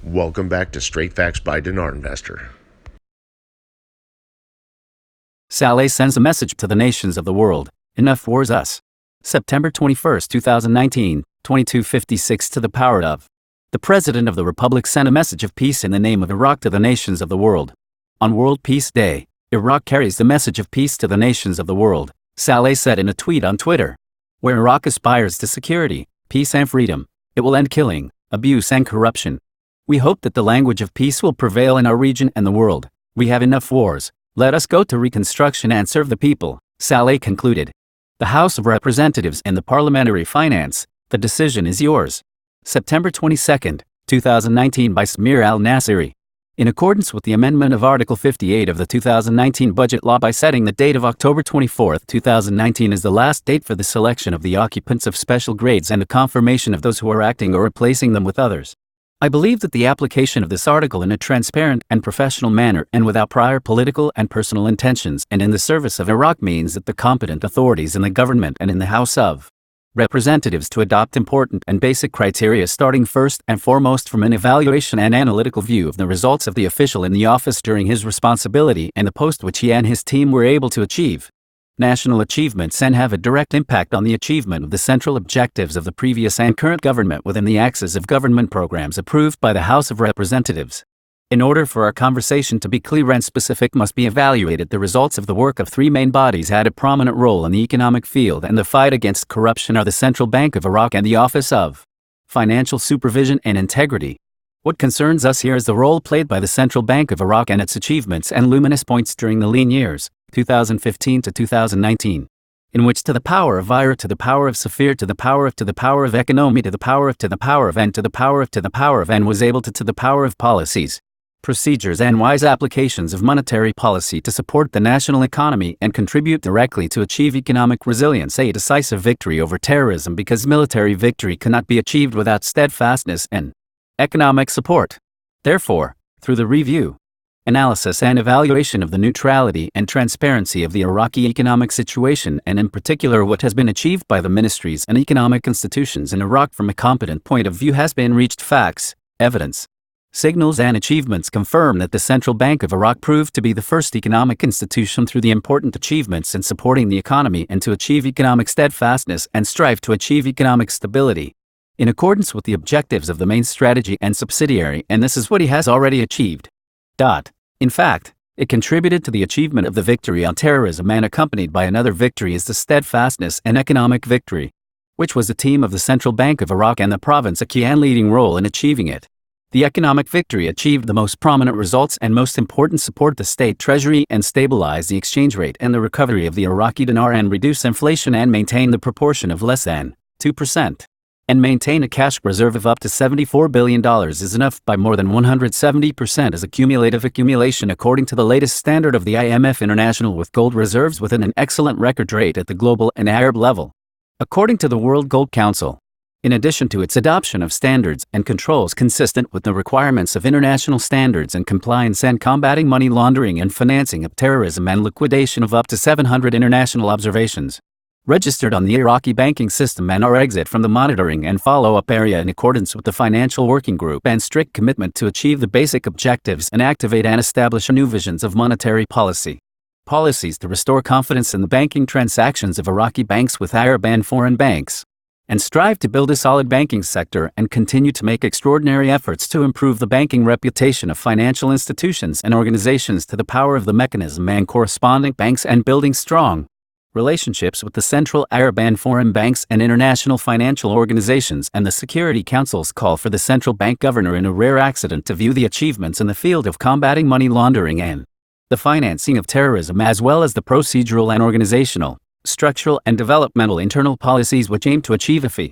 Welcome back to Straight Facts by Dinar Investor. Saleh sends a message to the nations of the world. Enough wars us. September 21, 2019, 22:56 to the power of. The President of the Republic sent a message of peace in the name of Iraq to the nations of the world. On World Peace Day, Iraq carries the message of peace to the nations of the world, Saleh said in a tweet on Twitter. Where Iraq aspires to security, peace and freedom, it will end killing, abuse and corruption. We hope that the language of peace will prevail in our region and the world. We have enough wars. Let us go to reconstruction and serve the people, Saleh concluded. The House of Representatives and the Parliamentary Finance, the decision is yours. September 22, 2019 by Samir al-Nasiri. In accordance with the amendment of Article 58 of the 2019 Budget Law by setting the date of October 24, 2019 as the last date for the selection of the occupants of special grades and the confirmation of those who are acting or replacing them with others. I believe that the application of this article in a transparent and professional manner and without prior political and personal intentions and in the service of Iraq means that the competent authorities in the government and in the House of Representatives to adopt important and basic criteria starting first and foremost from an evaluation and analytical view of the results of the official in the office during his responsibility and the post which he and his team were able to achieve. National achievements and have a direct impact on the achievement of the central objectives of the previous and current government within the axis of government programs approved by the House of Representatives. In order for our conversation to be clear and specific must be evaluated the results of the work of three main bodies had a prominent role in the economic field and the fight against corruption are the Central Bank of Iraq and the Office of Financial Supervision and Integrity. What concerns us here is the role played by the Central Bank of Iraq and its achievements and luminous points during the lean years, 2015 to 2019, in which to the power of Ira to the power of Safir to the power of economy to the power of N to the power of N was able to the power of policies, procedures and wise applications of monetary policy to support the national economy and contribute directly to achieve economic resilience, a decisive victory over terrorism because military victory cannot be achieved without steadfastness and economic support. Therefore, through the review, analysis and evaluation of the neutrality and transparency of the Iraqi economic situation and in particular what has been achieved by the ministries and economic institutions in Iraq from a competent point of view has been reached facts, evidence, signals and achievements confirm that the Central Bank of Iraq proved to be the first economic institution through the important achievements in supporting the economy and to achieve economic steadfastness and strive to achieve economic stability, in accordance with the objectives of the main strategy and subsidiary, and this is what he has already achieved. In fact, it contributed to the achievement of the victory on terrorism and accompanied by another victory is the steadfastness and economic victory, which was the team of the Central Bank of Iraq and the province a key and leading role in achieving it. The economic victory achieved the most prominent results and most important support the state treasury and stabilize the exchange rate and the recovery of the Iraqi dinar and reduce inflation and maintain the proportion of less than 2%. And maintain a cash reserve of up to $74 billion is enough by more than 170% as a cumulative accumulation according to the latest standard of the IMF International with gold reserves within an excellent record rate at the global and Arab level. According to the World Gold Council, in addition to its adoption of standards and controls consistent with the requirements of international standards and compliance and combating money laundering and financing of terrorism and liquidation of up to 700 international observations, registered on the Iraqi banking system and our exit from the monitoring and follow-up area in accordance with the Financial Working Group and strict commitment to achieve the basic objectives and activate and establish new visions of monetary policy. Policies to restore confidence in the banking transactions of Iraqi banks with Arab and foreign banks, and strive to build a solid banking sector and continue to make extraordinary efforts to improve the banking reputation of financial institutions and organizations to the power of the mechanism and corresponding banks and building strong relationships with the Central Arab and foreign banks and international financial organizations and the Security Council's call for the central bank governor in a rare accident to view the achievements in the field of combating money laundering and the financing of terrorism as well as the procedural and organizational, structural and developmental internal policies which aim to achieve IFI.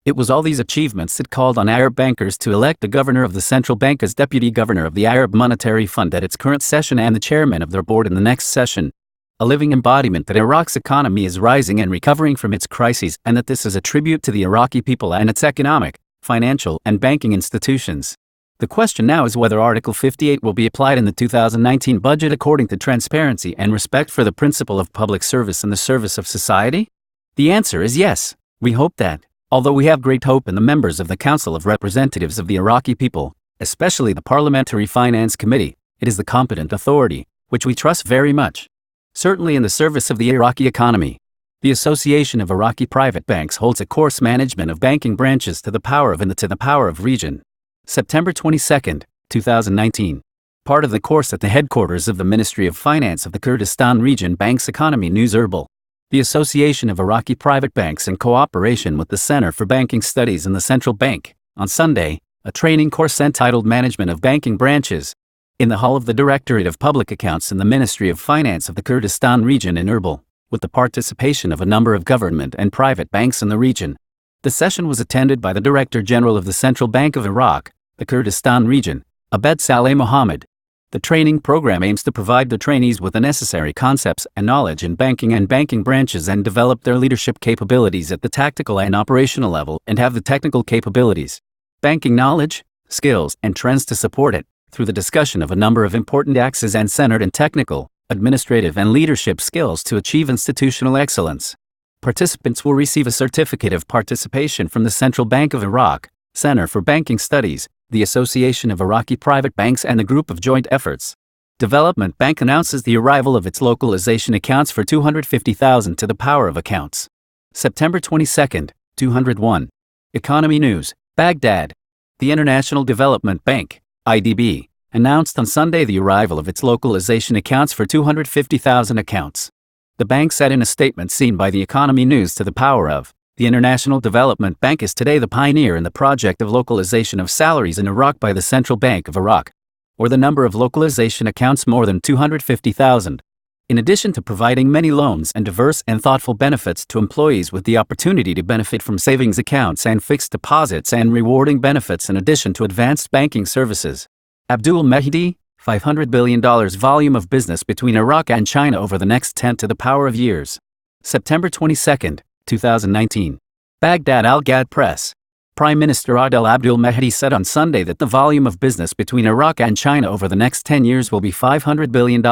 It was all these achievements that called on Arab bankers to elect the governor of the central bank as deputy governor of the Arab Monetary Fund at its current session and the chairman of their board in the next session. A living embodiment that Iraq's economy is rising and recovering from its crises and that this is a tribute to the Iraqi people and its economic, financial and banking institutions. The question now is whether Article 58 will be applied in the 2019 budget according to transparency and respect for the principle of public service in the service of society? The answer is yes. We hope that, although we have great hope in the members of the Council of Representatives of the Iraqi people, especially the Parliamentary Finance Committee. It is the competent authority, which we trust very much. Certainly in the service of the Iraqi economy. The Association of Iraqi Private Banks holds a course management of banking branches to the power of and to the power of region. September 22, 2019. Part of the course at the headquarters of the Ministry of Finance of the Kurdistan Region Banks Economy News Erbil. The Association of Iraqi Private Banks in cooperation with the Center for Banking Studies and the Central Bank, on Sunday, a training course entitled Management of Banking Branches, in the hall of the Directorate of Public Accounts in the Ministry of Finance of the Kurdistan Region in Erbil, with the participation of a number of government and private banks in the region. The session was attended by the Director General of the Central Bank of Iraq, the Kurdistan Region, Abed Saleh Mohammed. The training program aims to provide the trainees with the necessary concepts and knowledge in banking and banking branches and develop their leadership capabilities at the tactical and operational level and have the technical capabilities, banking knowledge, skills, and trends to support it, through the discussion of a number of important axes and centered in technical, administrative, and leadership skills to achieve institutional excellence. Participants will receive a certificate of participation from the Central Bank of Iraq, Center for Banking Studies, the Association of Iraqi Private Banks, and the Group of Joint Efforts. Development Bank announces the arrival of its localization accounts for 250,000 to the power of accounts. September 22, 201. Economy News, Baghdad. The International Development Bank, IDB, announced on Sunday the arrival of its localization accounts for 250,000 accounts. The bank said in a statement seen by the Economy News to the power of, the International Development Bank is today the pioneer in the project of localization of salaries in Iraq by the Central Bank of Iraq, or the number of localization accounts more than 250,000. In addition to providing many loans and diverse and thoughtful benefits to employees with the opportunity to benefit from savings accounts and fixed deposits and rewarding benefits in addition to advanced banking services. Abdul Mehdi, $500 billion volume of business between Iraq and China over the next 10 to the power of years. September 22, 2019. Baghdad Al-Ghad Press. Prime Minister Adel Abdul Mahdi said on Sunday that the volume of business between Iraq and China over the next 10 years will be $500 billion.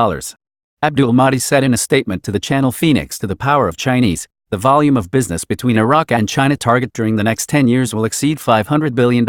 Abdul Mahdi said in a statement to the channel Phoenix to the power of Chinese, the volume of business between Iraq and China target during the next 10 years will exceed $500 billion.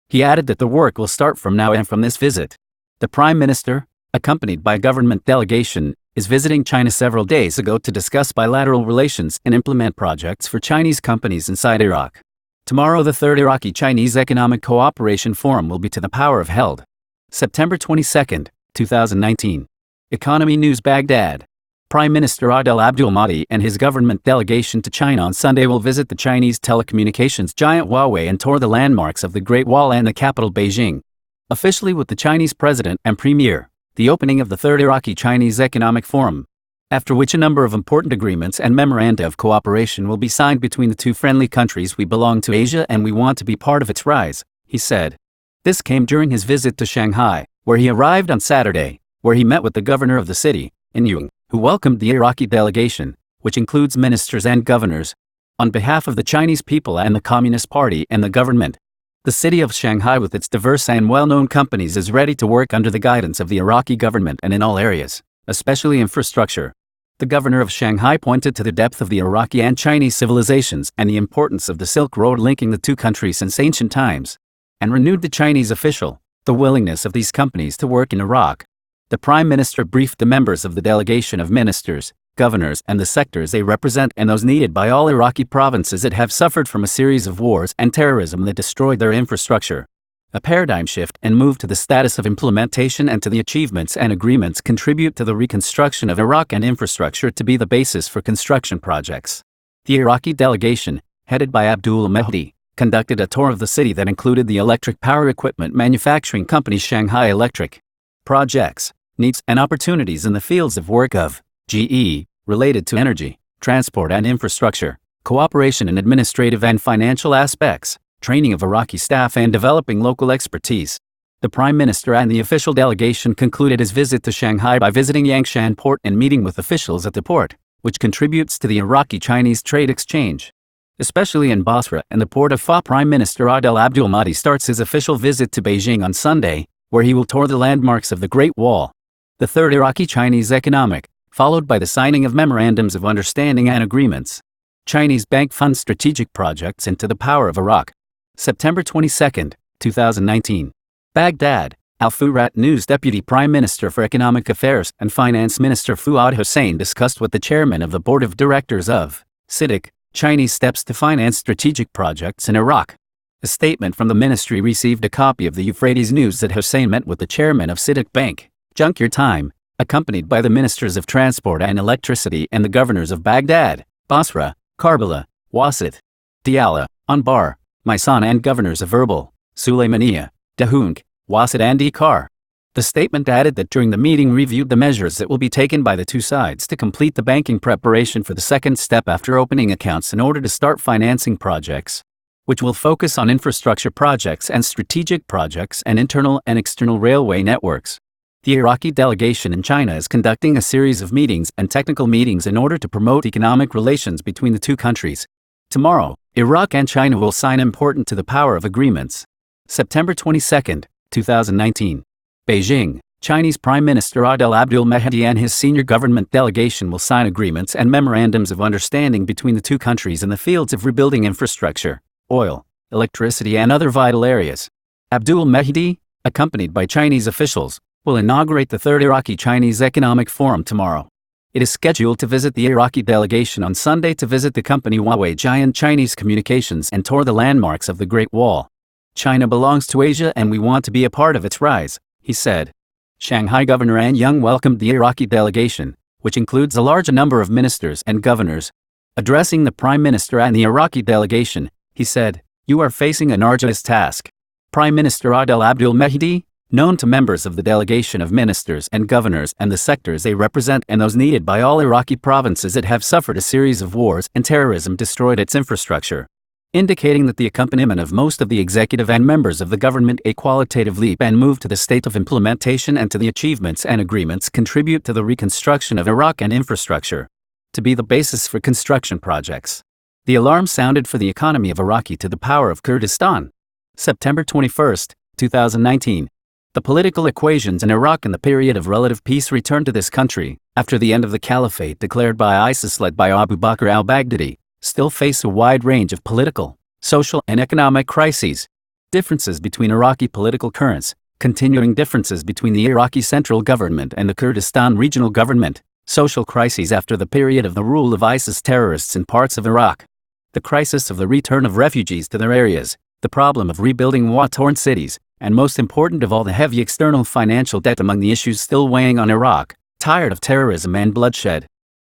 He added that the work will start from now and from this visit. The Prime Minister, accompanied by a government delegation, is visiting China several days ago to discuss bilateral relations and implement projects for Chinese companies inside Iraq. Tomorrow the third Iraqi-Chinese Economic Cooperation Forum will be to the power of held. September 22, 2019. Economy News Baghdad. Prime Minister Adel Abdul Mahdi and his government delegation to China on Sunday will visit the Chinese telecommunications giant Huawei and tour the landmarks of the Great Wall and the capital Beijing. Officially with the Chinese President and Premier, the opening of the third Iraqi-Chinese Economic Forum, after which a number of important agreements and memoranda of cooperation will be signed between the two friendly countries. We belong to Asia and we want to be part of its rise, he said. This came during his visit to Shanghai, where he arrived on Saturday, where he met with the governor of the city, In Yung, who welcomed the Iraqi delegation, which includes ministers and governors, on behalf of the Chinese people and the Communist Party and the government. The city of Shanghai, with its diverse and well-known companies, is ready to work under the guidance of the Iraqi government and in all areas, especially infrastructure. The governor of Shanghai pointed to the depth of the Iraqi and Chinese civilizations and the importance of the Silk Road linking the two countries since ancient times, and renewed the Chinese official, the willingness of these companies to work in Iraq. The Prime Minister briefed the members of the delegation of ministers, governors, and the sectors they represent and those needed by all Iraqi provinces that have suffered from a series of wars and terrorism that destroyed their infrastructure. A paradigm shift and move to the status of implementation and to the achievements and agreements contribute to the reconstruction of Iraq and infrastructure to be the basis for construction projects. The Iraqi delegation, headed by Abdul Mahdi, conducted a tour of the city that included the electric power equipment manufacturing company Shanghai Electric. Projects, needs, and opportunities in the fields of work of GE, related to energy, transport and infrastructure, cooperation in administrative and financial aspects, training of Iraqi staff and developing local expertise. The Prime Minister and the official delegation concluded his visit to Shanghai by visiting Yangshan Port and meeting with officials at the port, which contributes to the Iraqi-Chinese trade exchange. Especially in Basra and the port of Fa. Prime Minister Adel Abdul Mahdi starts his official visit to Beijing on Sunday, where he will tour the landmarks of the Great Wall. The third Iraqi-Chinese Economic, followed by the signing of memorandums of understanding and agreements. Chinese bank funds strategic projects into the power of Iraq. September 22, 2019. Baghdad, Al-Furat News Deputy Prime Minister for Economic Affairs and Finance Minister Fuad Hussein discussed with the chairman of the board of directors of CITIC, Chinese steps to finance strategic projects in Iraq. A statement from the ministry received a copy of the Euphrates News that Hussein met with the chairman of CITIC Bank, Junkir Time, accompanied by the ministers of transport and electricity and the governors of Baghdad, Basra, Karbala, Wasit, Diyala, Anbar, Maysan and governors of Erbil, Sulaymaniya, Dahunk, Wasit and Ikar. The statement added that during the meeting reviewed the measures that will be taken by the two sides to complete the banking preparation for the second step after opening accounts in order to start financing projects, which will focus on infrastructure projects and strategic projects and internal and external railway networks. The Iraqi delegation in China is conducting a series of meetings and technical meetings in order to promote economic relations between the two countries. Tomorrow, Iraq and China will sign important to the power of agreements. September 22, 2019. Beijing, Chinese Prime Minister Adel Abdul Mahdi and his senior government delegation will sign agreements and memorandums of understanding between the two countries in the fields of rebuilding infrastructure, oil, electricity and other vital areas. Abdul Mahdi, accompanied by Chinese officials, will inaugurate the third Iraqi-Chinese Economic Forum tomorrow. It is scheduled to visit the Iraqi delegation on Sunday to visit the company Huawei Giant Chinese Communications and tour the landmarks of the Great Wall. China belongs to Asia and we want to be a part of its rise, he said. Shanghai Governor An Yang welcomed the Iraqi delegation, which includes a large number of ministers and governors. Addressing the Prime Minister and the Iraqi delegation, he said, "You are facing an arduous task." Prime Minister Adel Abdul Mahdi, known to members of the delegation of ministers and governors and the sectors they represent and those needed by all Iraqi provinces that have suffered a series of wars and terrorism destroyed its infrastructure, indicating that the accompaniment of most of the executive and members of the government a qualitative leap and move to the state of implementation and to the achievements and agreements contribute to the reconstruction of Iraq and infrastructure, to be the basis for construction projects. The alarm sounded for the economy of Iraqi to the power of Kurdistan. September 21, 2019. The political equations in Iraq in the period of relative peace returned to this country, after the end of the caliphate declared by ISIS led by Abu Bakr al-Baghdadi, still face a wide range of political, social and economic crises. Differences between Iraqi political currents, continuing differences between the Iraqi central government and the Kurdistan regional government, social crises after the period of the rule of ISIS terrorists in parts of Iraq, the crisis of the return of refugees to their areas, the problem of rebuilding war-torn cities, and most important of all the heavy external financial debt among the issues still weighing on Iraq, tired of terrorism and bloodshed.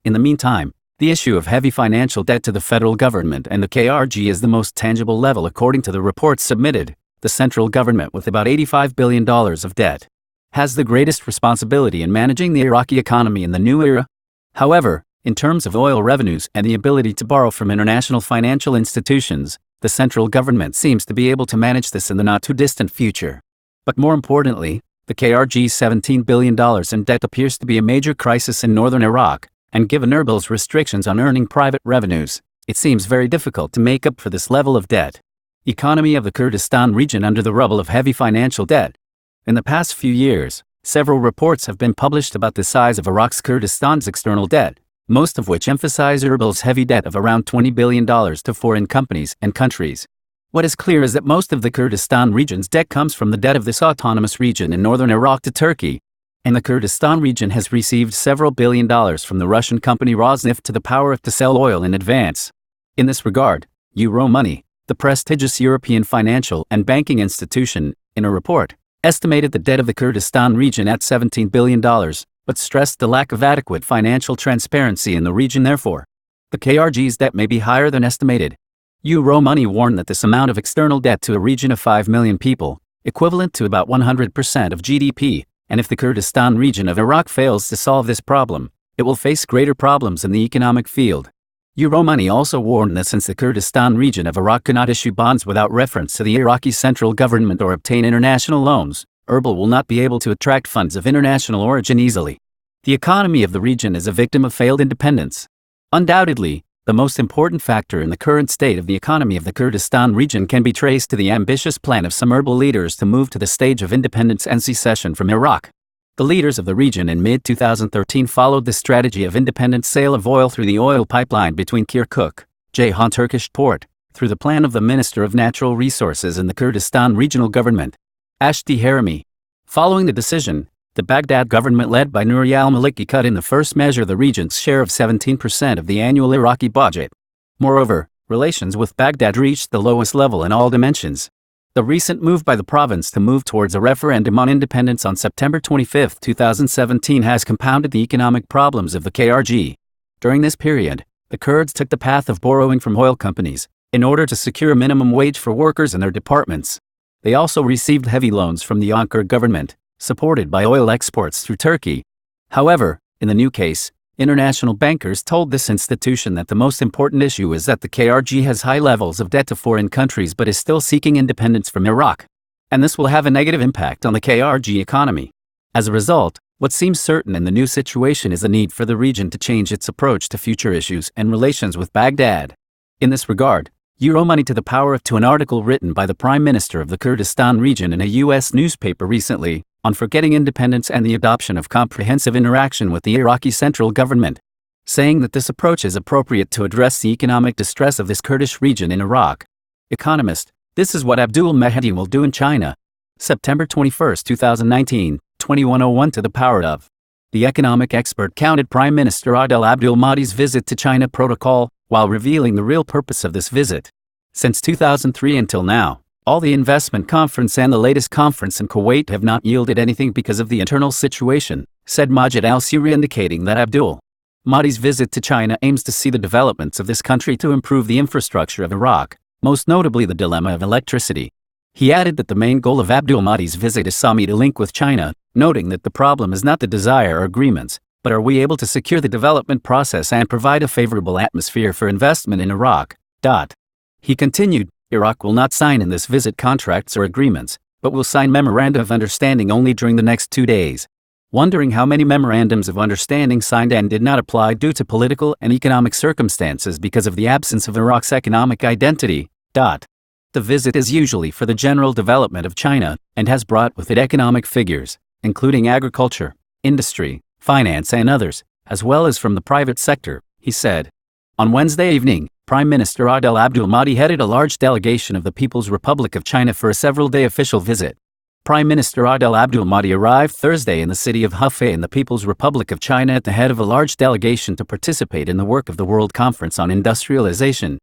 In the meantime, the issue of heavy financial debt to the federal government and the KRG is the most tangible level according to the reports submitted. The central government, with about $85 billion of debt, has the greatest responsibility in managing the Iraqi economy in the new era. However, in terms of oil revenues and the ability to borrow from international financial institutions, the central government seems to be able to manage this in the not-too-distant future. But more importantly, the KRG's $17 billion in debt appears to be a major crisis in northern Iraq, and given Erbil's restrictions on earning private revenues, it seems very difficult to make up for this level of debt. Economy of the Kurdistan region under the rubble of heavy financial debt. In the past few years, several reports have been published about the size of Iraq's Kurdistan's external debt, most of which emphasize Erbil's heavy debt of around $20 billion to foreign companies and countries. What is clear is that most of the Kurdistan region's debt comes from the debt of this autonomous region in northern Iraq to Turkey, and the Kurdistan region has received several $1 billion from the Russian company Rosneft to the power to sell oil in advance. In this regard, Euromoney, the prestigious European financial and banking institution, in a report, estimated the debt of the Kurdistan region at $17 billion, but stressed the lack of adequate financial transparency in the region. Therefore, the KRG's debt may be higher than estimated. Euromoney warned that this amount of external debt to a region of 5 million people, equivalent to about 100% of GDP, and if the Kurdistan region of Iraq fails to solve this problem, it will face greater problems in the economic field. Euromoney also warned that since the Kurdistan region of Iraq cannot issue bonds without reference to the Iraqi central government or obtain international loans, Erbil will not be able to attract funds of international origin easily. The economy of the region is a victim of failed independence. Undoubtedly, the most important factor in the current state of the economy of the Kurdistan region can be traced to the ambitious plan of some Erbil leaders to move to the stage of independence and secession from Iraq. The leaders of the region in mid-2013 followed the strategy of independent sale of oil through the oil pipeline between Kirkuk, Ceyhan Turkish port, through the plan of the Minister of Natural Resources in the Kurdistan regional government. Ashti Harami. Following the decision, the Baghdad government led by Nouri al-Maliki cut in the first measure the region's share of 17% of the annual Iraqi budget. Moreover, relations with Baghdad reached the lowest level in all dimensions. The recent move by the province to move towards a referendum on independence on September 25, 2017 has compounded the economic problems of the KRG. During this period, the Kurds took the path of borrowing from oil companies in order to secure a minimum wage for workers in their departments. They also received heavy loans from the Ankara government, supported by oil exports through Turkey. However, in the new case, international bankers told this institution that the most important issue is that the KRG has high levels of debt to foreign countries but is still seeking independence from Iraq. And this will have a negative impact on the KRG economy. As a result, what seems certain in the new situation is the need for the region to change its approach to future issues and relations with Baghdad. In this regard, Euromoney to the Power of to an article written by the Prime Minister of the Kurdistan region in a U.S. newspaper recently, on forgetting independence and the adoption of comprehensive interaction with the Iraqi central government, saying that this approach is appropriate to address the economic distress of this Kurdish region in Iraq. Economist, this is what Abdul Mahdi will do in China. September 21, 2019, 2101 to the Power of. The economic expert counted Prime Minister Adel Abdul Mahdi's visit to China protocol, while revealing the real purpose of this visit. Since 2003 until now, all the investment conference and the latest conference in Kuwait have not yielded anything because of the internal situation, said Majid al-Suri, indicating that Abdul Mahdi's visit to China aims to see the developments of this country to improve the infrastructure of Iraq, most notably the dilemma of electricity. He added that the main goal of Abdul Mahdi's visit is to meet a link with China, noting that the problem is not the desire or agreements, but are we able to secure the development process and provide a favorable atmosphere for investment in Iraq. He continued, Iraq will not sign in this visit contracts or agreements, but will sign memoranda of understanding only during the next 2 days. Wondering how many memorandums of understanding signed and did not apply due to political and economic circumstances because of the absence of Iraq's economic identity. The visit is usually for the general development of China and has brought with it economic figures, including agriculture, industry, finance and others, as well as from the private sector, he said. On Wednesday evening, Prime Minister Adel Abdul Mahdi headed a large delegation of the People's Republic of China for a several-day official visit. Prime Minister Adel Abdul Mahdi arrived Thursday in the city of Hefei in the People's Republic of China at the head of a large delegation to participate in the work of the World Conference on Industrialization,